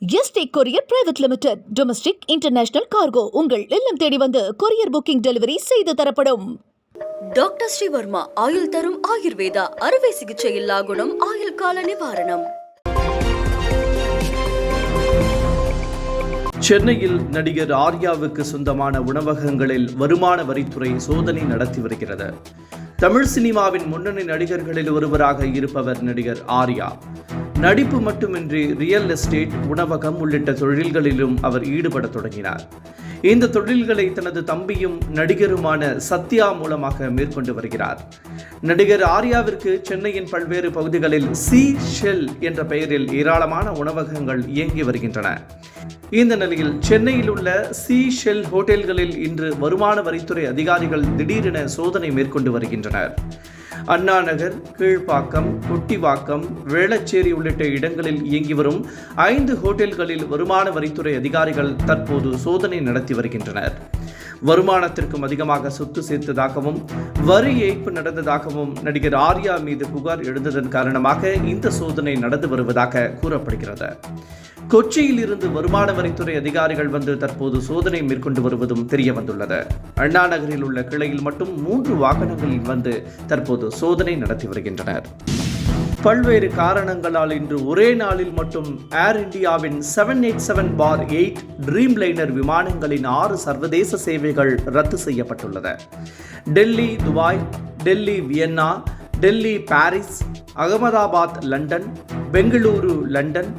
Yesterday courier private limited. Domestic international cargo உங்கள் இல்லம் தேடி வந்து கொரியர் புக்கிங் டெலிவரி செய்து தரப்படும். டாக்டர் ஸ்ரீவர்மா ஆயுள் தரும் ஆயுர்வேதா அறுவை சிகிச்சை இல்லா குணம் ஆயுள் கால நிவாரணம். சென்னையில் நடிகர் ஆர்யாவுக்கு சொந்தமான உணவகங்களில் வருமான வரித்துறை சோதனை நடத்தி வருகிறது. தமிழ் சினிமாவின் முன்னணி நடிகர்களில் ஒருவராக இருப்பவர் நடிகர் ஆர்யா. நடிப்பு மட்டுமின்றி ரியல் எஸ்டேட், உணவகம் உள்ளிட்ட தொழில்களிலும் அவர் ஈடுபட தொடங்கினார். இந்த தொழில்களை தனது தம்பியும் நடிகருமான சத்யா மூலமாக மேற்கொண்டு வருகிறார். நடிகர் ஆர்யாவிற்கு சென்னையின் பல்வேறு பகுதிகளில் சி ஷெல் என்ற பெயரில் ஏராளமான உணவகங்கள் இயங்கி வருகின்றன. இந்த நிலையில் சென்னையில் உள்ள சி ஷெல் ஹோட்டல்களில் இன்று வருமான வரித்துறை அதிகாரிகள் திடீரென சோதனை மேற்கொண்டு வருகின்றனர். அண்ணா நகர், கீழ்ப்பாக்கம், கொட்டிவாக்கம், வேளச்சேரி உள்ளிட்ட இடங்களில் இயங்கி வரும் 5 ஹோட்டல்களில் வருமான வரித்துறை அதிகாரிகள் தற்போது சோதனை நடத்தி வருகின்றனர். வருமானத்திற்கும் அதிகமாக சொத்து சேர்த்ததாகவும் வரி ஏய்ப்பு நடந்ததாகவும் நடிகர் ஆர்யா மீது புகார் எழுந்ததன் காரணமாக இந்த சோதனை நடந்து வருவதாக கூறப்படுகிறது. கொச்சியில் இருந்து வருமான வரித்துறை அதிகாரிகள் வந்து தற்போது சோதனை மேற்கொண்டு வருவதும் தெரிய வந்துள்ளது. அண்ணா நகரில் உள்ள கிளையில் மட்டும் 3 வாகனங்களில் வந்து தற்போது சோதனை நடத்தி வருகின்றனர். பல்வேறு காரணங்களால் இன்று ஒரே நாளில் மட்டும் ஏர் இந்தியாவின் 787-8 ட்ரீம் லைனர் விமானங்களின் 6 சர்வதேச சேவைகள் ரத்து செய்யப்பட்டுள்ளது. Delhi Dubai, Delhi Vienna, Delhi Paris, Ahmedabad London, Bengaluru London,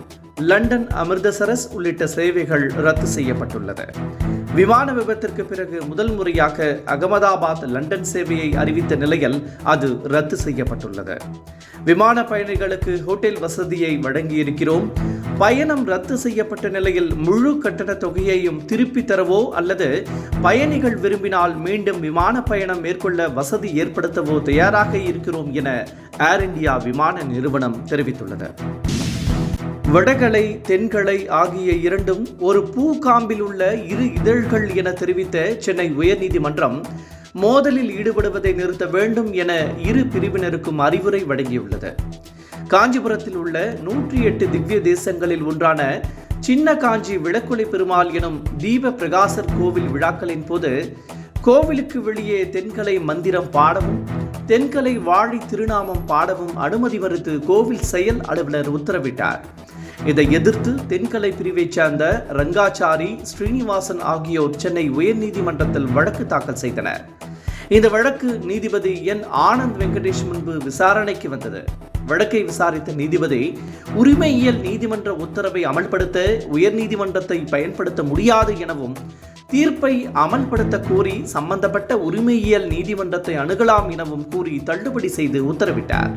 London Amritsar உள்ளிட்ட சேவைகள் ரத்து செய்யப்பட்டுள்ளது. விமான விபத்திற்கு பிறகு முதல் முறையாக அகமதாபாத் லண்டன் சேவையை அறிவித்த நிலையில் அது ரத்து செய்யப்பட்டுள்ளது. விமான பயணிகளுக்கு ஹோட்டல் வசதியை வழங்கியிருக்கிறோம். பயணம் ரத்து செய்யப்பட்ட நிலையில் முழு கட்டண தொகையையும் திருப்பி தரவோ அல்லது பயணிகள் விரும்பினால் மீண்டும் விமான பயணம் மேற்கொள்ள வசதி ஏற்படுத்தவோ தயாராக இருக்கிறோம் என ஏர் இந்தியா விமான நிறுவனம் தெரிவித்துள்ளது. வடகலை, தென்கலை ஆகிய இரண்டும் ஒரு பூ காம்பில் உள்ள 2 இதழ்கள் என தெரிவித்த சென்னை உயர்நீதிமன்றம் மோதலில் ஈடுபடுவதை நிறுத்த வேண்டும் என 2 பிரிவினருக்கும் அறிவுரை வழங்கியுள்ளது. காஞ்சிபுரத்தில் உள்ள 108 திவ்ய தேசங்களில் ஒன்றான சின்ன காஞ்சி விளக்குலை பெருமாள் எனும் தீப பிரகாசர் கோவில் விழாக்களின் போது கோவிலுக்கு வெளியே தென்கலை மந்திரம் பாடவும் தென்கலை வாழி திருநாமம் பாடவும் அனுமதி மறுத்து கோவில் செயல் அலுவலர் உத்தரவிட்டார். இதை எதிர்த்து தென்கலை பிரிவைச் சேர்ந்த ரங்காச்சாரி, ஸ்ரீனிவாசன் ஆகியோர் சென்னை உயர்நீதிமன்றத்தில் வழக்கு தாக்கல் செய்தனர். இந்த வழக்கு நீதிபதி என் ஆனந்த் வெங்கடேஷ் முன்பு விசாரணைக்கு வந்தது. வழக்கை விசாரித்த நீதிபதி உரிமையியல் நீதிமன்ற உத்தரவை அமல்படுத்த உயர்நீதிமன்றத்தை பயன்படுத்த முடியாது எனவும் தீர்ப்பை அமல்படுத்த கோரி சம்பந்தப்பட்ட உரிமையியல் நீதிமன்றத்தை அணுகலாம் எனவும் கூறி தள்ளுபடி செய்து உத்தரவிட்டார்.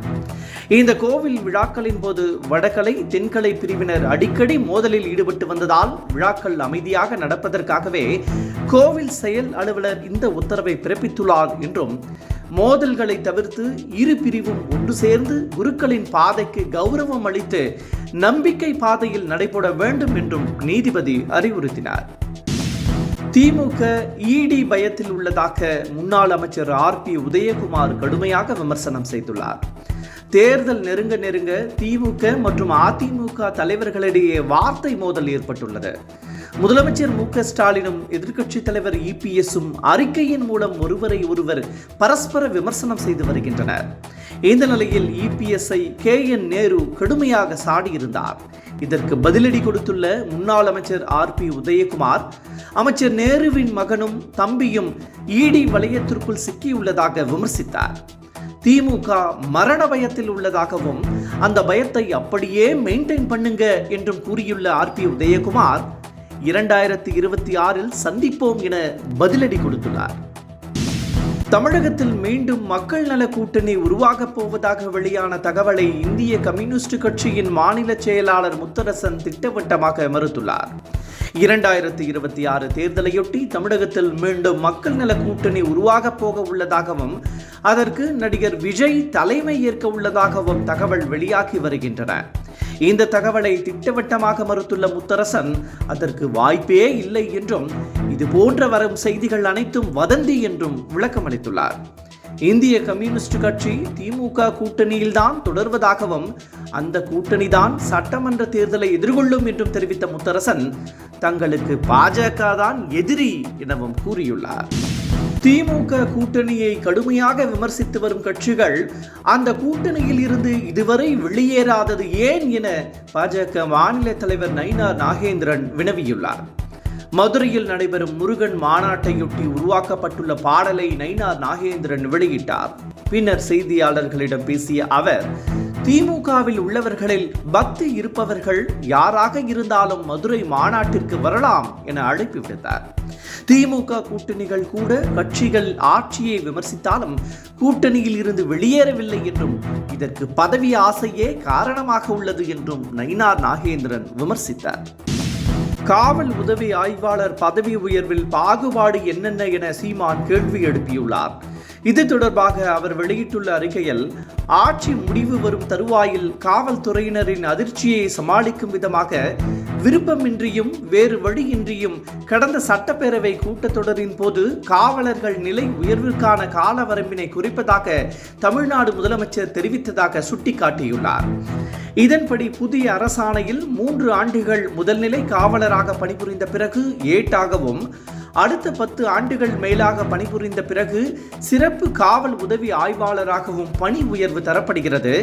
இந்த கோவில் விழாக்களின் போது வடகலை, தென்கலை பிரிவினர் அடிக்கடி மோதலில் ஈடுபட்டு வந்ததால் விழாக்கள் அமைதியாக நடப்பதற்காகவே கோவில் செயல் அலுவலர் இந்த உத்தரவை பிறப்பித்துள்ளார் என்றும் மோதல்களை தவிர்த்து 2 பிரிவும் ஒன்று சேர்ந்து குருக்களின் பாதைக்கு கௌரவம் அளித்து நம்பிக்கை பாதையில் நடைபெற வேண்டும் என்றும் நீதிபதி அறிவுறுத்தினார். திமுக இடி பயத்தில் உள்ளதாக முன்னாள் அமைச்சர் RP உதயகுமார் கடுமையாக விமர்சனம் செய்துள்ளார். தேர்தல் நெருங்க திமுக மற்றும் அதிமுக தலைவர்களிடையே வார்த்தை மோதல் ஏற்பட்டுள்ளது. முதலமைச்சர் MK ஸ்டாலினும் எதிர்க்கட்சித் தலைவர் EPSும் அறிக்கையின் மூலம் ஒருவரை ஒருவர் பரஸ்பர விமர்சனம் செய்து வருகின்றனர். இந்த நிலையில் EPSஐ KN நேரு கடுமையாக சாடியிருந்தார். இதற்கு பதிலடி கொடுத்துள்ள முன்னாள் அமைச்சர் RP உதயகுமார், அமைச்சர் நேருவின் மகனும் தம்பியும் இடி வளையத்திற்குள் சிக்கியுள்ளதாக விமர்சித்தார். திமுக மரண பயத்தில் உள்ளதாகவும் அந்த பயத்தை அப்படியே மெயின்டைன் பண்ணுங்க என்றும் கூறியுள்ள RP உதயகுமார் 2026இல் சந்திப்போம் என பதிலடி கொடுத்துள்ளார். தமிழகத்தில் மீண்டும் மக்கள் நல கூட்டணி உருவாகப் போவதாக வெளியான தகவலை இந்திய கம்யூனிஸ்ட் கட்சியின் மாநில செயலாளர் முத்தரசன் திட்டவட்டமாக மறுத்துள்ளார். 2026 தேர்தலையொட்டி தமிழகத்தில் மீண்டும் மக்கள் நல கூட்டணி உருவாகப் போக உள்ளதாகவும் அதற்கு நடிகர் விஜய் தலைமை ஏற்க உள்ளதாகவும் தகவல் வெளியாகி வருகின்றன. இந்த தகவலை திட்டவட்டமாக மறுத்துள்ள முத்தரசன் அதற்கு வாய்ப்பே இல்லை என்றும் இது போன்ற வரும் செய்திகள் அனைத்தும் வதந்தி என்றும் விளக்கம் அளித்துள்ளார். இந்திய கம்யூனிஸ்ட் கட்சி திமுக கூட்டணியில்தான் தொடர்வதாகவும் அந்த கூட்டணிதான் சட்டமன்ற தேர்தலை எதிர்கொள்ளும் என்றும் தெரிவித்த முத்தரசன் தங்களுக்கு பாஜக தான் எதிரி எனவும் கூறியுள்ளார். திமுக கூட்டணியை கடுமையாக விமர்சித்து வரும் கட்சிகள் அந்த கூட்டணியில் இருந்து இதுவரை வெளியேறாதது ஏன் என பாஜக மாநில தலைவர் நயினார் நாகேந்திரன் வினவியுள்ளார். மதுரையில் நடைபெறும் முருகன் மாநாட்டையொட்டி உருவாக்கப்பட்டுள்ள பாடலை நயினார் நாகேந்திரன் வெளியிட்டார். பின்னர் செய்தியாளர்களிடம் பேசிய அவர், திமுகவில் உள்ளவர்களில் பக்தி இருப்பவர்கள் யாராக இருந்தாலும் மதுரை மாநாட்டிற்கு வரலாம் என அழைப்பு விடுத்தார். திமுக கூட்டணிகள் கூட கட்சிகள் ஆட்சியை விமர்சித்தாலும் கூட்டணியில் இருந்து வெளியேறவில்லை என்றும் இதற்கு பதவி ஆசையே காரணமாக உள்ளது என்றும் நயினார் நாகேந்திரன் விமர்சித்தார். காவல் உதவி ஆய்வாளர் பதவி உயர்வில் பாகுபாடு என்னென்ன என சீமான் கேள்வி எழுப்பியுள்ளார். இது தொடர்பாக அவர் வெளியிட்டுள்ள அறிக்கையில், ஆட்சி முடிவு வரும் தருவாயில் காவல்துறையினரின் அதிர்ச்சியை சமாளிக்கும் விதமாக விருப்பமின்றியும் வேறு வழியின்றியும் கடந்த சட்டப்பேரவை கூட்டத்தொடரின் போது காவலர்கள் நிலை உயர்விற்கான கால வரம்பினை குறிப்பதாக தமிழ்நாடு முதலமைச்சர் தெரிவித்ததாக சுட்டிக்காட்டியுள்ளார். இதன்படி புதிய அரசாணையில் 3 ஆண்டுகள் முதல்நிலை காவலராக பணிபுரிந்த பிறகு ஏட்டாகவும், அடுத்த 10 ஆண்டுகள் மேலாக பணிபுரிந்த பிறகு சிறப்பு காவல் உதவி ஆய்வாளராகவும் பணி உயர்வு தரப்படுகிறது.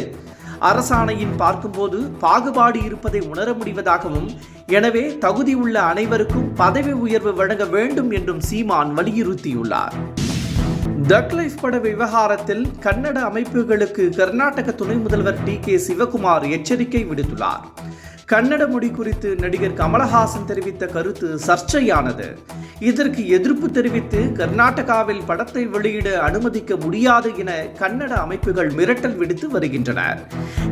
அரசாணையின் பார்க்கும்போது பாகுபாடு இருப்பதை உணர முடிவதாகவும், எனவே தகுதி உள்ள அனைவருக்கும் பதவி உயர்வு வழங்க வேண்டும் என்றும் சீமான் வலியுறுத்தியுள்ளார். தக் லைஃப் பட விவகாரத்தில் கன்னட அமைப்புகளுக்கு கர்நாடக துணை முதல்வர் DK சிவகுமார் எச்சரிக்கை விடுத்துள்ளார். கன்னட மொழி குறித்து நடிகர் கமலஹாசன் தெரிவித்த கருத்து சர்ச்சையானது. இதற்கு எதிர்ப்பு தெரிவித்து கர்நாடகாவில் படத்தை வெளியிட அனுமதிக்க முடியாது என கன்னட அமைப்புகள் மிரட்டல் விடுத்து வருகின்றன.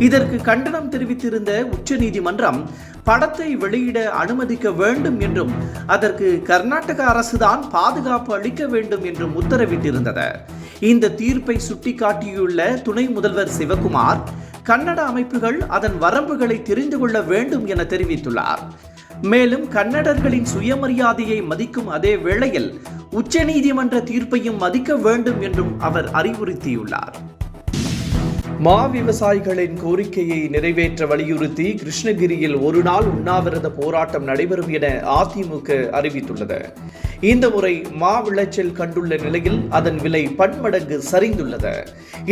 இதற்கு கண்டனம் தெரிவித்திருந்த உச்சநீதிமன்றம் படத்தை வெளியிட அனுமதிக்க வேண்டும் என்றும் அதற்கு கர்நாடக அரசுதான் பாதுகாப்பு அளிக்க வேண்டும் என்றும் உத்தரவிட்டிருந்தது. இந்த தீர்ப்பை சுட்டிக்காட்டியுள்ள துணை முதல்வர் சிவகுமார், கன்னட அமைப்புகள் அதன் வரம்புகளை தெரிந்து கொள்ள வேண்டும் என தெரிவித்துள்ளார். மேலும் கன்னடர்களின் சுயமரியாதையை மதிக்கும் அதே வேளையில் உச்சநீதிமன்ற தீர்ப்பையும் மதிக்க வேண்டும் என்றும் அவர் அறிவுறுத்தியுள்ளார். மா விவசாயிகளின் கோரிக்கையை நிறைவேற்ற வலியுறுத்தி கிருஷ்ணகிரியில் ஒரு நாள் உண்ணாவிரத போராட்டம் நடைபெறும் என அதிமுக அறிவித்துள்ளது. இந்த முறை மா விளைச்சல் கண்டுள்ள நிலையில் அதன் விலை பன்மடங்கு சரிந்துள்ளது.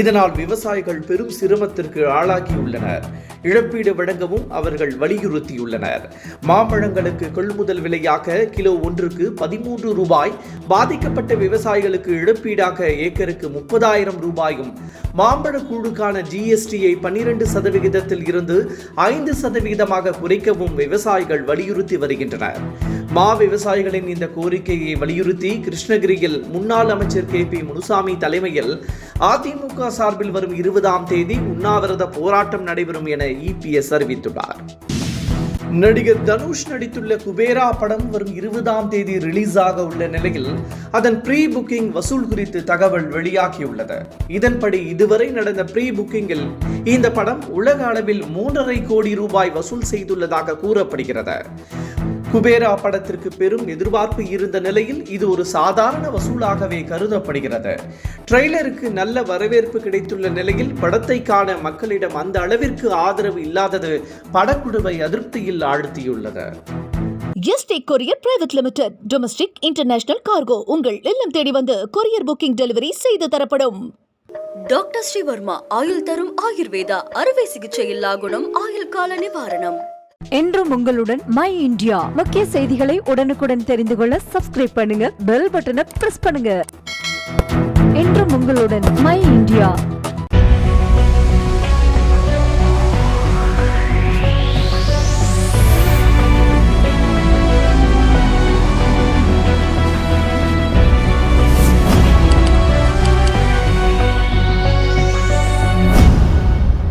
இதனால் விவசாயிகள் பெரும் சிரமத்திற்கு ஆளாகியுள்ளனர். இழப்பீடு வழங்கவும் அவர்கள் வலியுறுத்தியுள்ளனர். மாம்பழங்களுக்கு கொள்முதல் விலையாக கிலோ ஒன்றுக்கு 13 ரூபாய், பாதிக்கப்பட்ட விவசாயிகளுக்கு இழப்பீடாக ஏக்கருக்கு 30,000 ரூபாயும், மாம்பழ கூழுக்கான GSTயை 12% இருந்து 5% குறைக்கவும் விவசாயிகள் வலியுறுத்தி வருகின்றனர். மா விவசாயிகளின் இந்த கோரிக்கையை வலியுறுத்தி கிருஷ்ணகிரியில் முன்னாள் அமைச்சர் KP முனுசாமி தலைமையில் அதிமுக சார்பில் வரும் 20ஆம் தேதி உண்ணாவிரத போராட்டம் நடைபெறும் என EPS அறிவித்துள்ளார். நடிகர் தனுஷ் நடித்துள்ள குபேரா படம் வரும் 20ஆம் தேதி ரிலீஸ் ஆக உள்ள நிலையில் அதன் ப்ரீ புக்கிங் வசூல் குறித்து தகவல் வெளியாகியுள்ளது. இதன்படி இதுவரை நடந்த ப்ரீ புக்கிங்கில் இந்த படம் உலக அளவில் 3.5 கோடி ரூபாய் வசூல் செய்துள்ளதாக கூறப்படுகிறது. குபேரா படத்திற்கு பெரும் எதிர்பார்ப்பு இருந்த நிலையில் இது ஒரு சாதாரண வசூலாகவே கருதப்படுகிறது. ட்ரெய்லருக்கு நல்ல வரவேற்பு கிடைத்துள்ள நிலையில் படத்தை காண மக்களிடம் அந்த அளவிற்கு ஆதரவு இல்லாதது படக்குழுவை அதிருப்தியில் ஆழ்த்தியுள்ளது. எஸ்டேக் courier private limited domestic international cargo உங்கள் இல்லம் தேடி வந்து கொரியர் புக்கிங் டெலிவரி செய்து தரப்படும். டாக்டர் ஸ்ரீவர்மா ஆயுள் தரும் ஆயுர்வேதா அறுவை சிகிச்சை இல்லா குணம் ஆயுள் கால நிவாரணம். என்றும் உங்களுடன் மை இந்தியா. முக்கிய செய்திகளை உடனுக்குடன் தெரிந்து கொள்ள சப்ஸ்கிரைப் பண்ணுங்க, பெல் பட்டனை பிரஸ் பண்ணுங்க. என்றும் உங்களுடன் மை இந்தியா.